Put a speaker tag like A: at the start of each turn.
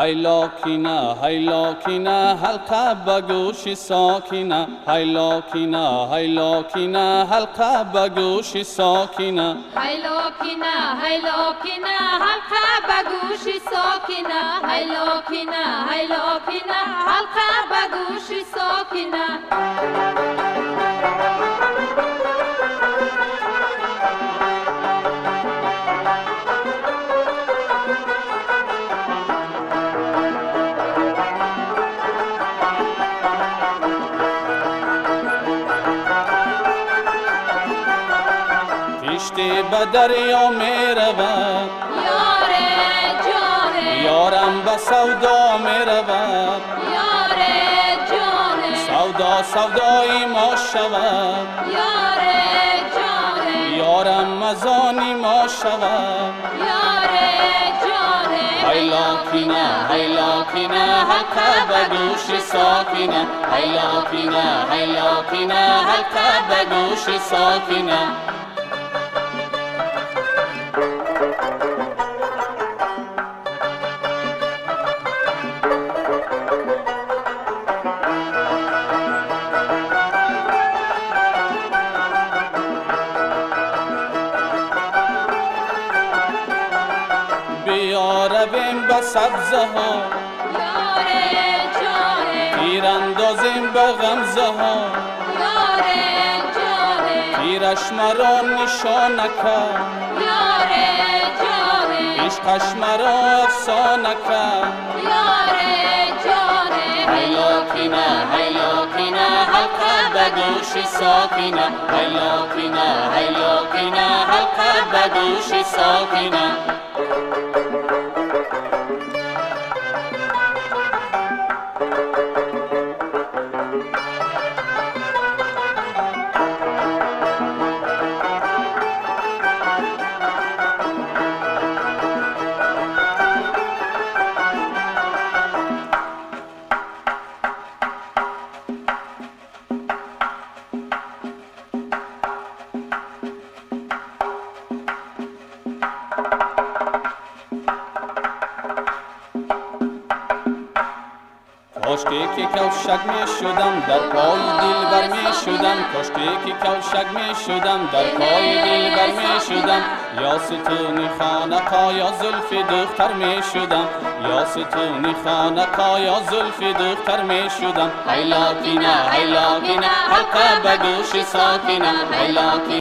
A: هیلاکینه هیلاکینه حلقه به گوش ساکینه هیلاکینه هیلاکینه حلقه به گوش ساکینه
B: هیلاکینه هیلاکینه حلقه به گوش ساکینه هیلاکینه هیلاکینه حلقه به گوش ساکینه
A: کشتی به دریا می رود
B: یار جان
A: یارم به سودا می رود
B: یار جان
A: سودا سودای ما شود
B: یار جان
A: یارم مزانی ما شود
B: یار جان
A: هیلاکینه هیلاکینه حلقه به گوش ساکینه هیلاکینه هیلاکینه حلقه به گوش ساکینه بیا رویم به سبزه ها
B: یار جان
A: تیر اندازیم به غمزه ها
B: یار جان
A: تیرش مرا نشانه کرد
B: یار جان
A: عشقش مرا افسانه کرد
B: یار جان
A: هیلاکینه هیلاکینه حلقه به گوش ساکینه هیلاکینه هیلاکینه حلقه به گوش ساکینه کاشکی که کوشک می شدم در پای دلبر می شدم کاشکی که کوشک می شدم در پای دلبر می شدم یا ستونی خانقا یا زلف دختر می شدم یا ستونی خانقا یا زلف دختر می شدم هیلاکینه هیلاکینه حلقه به گوش ساکینه هیلاکینه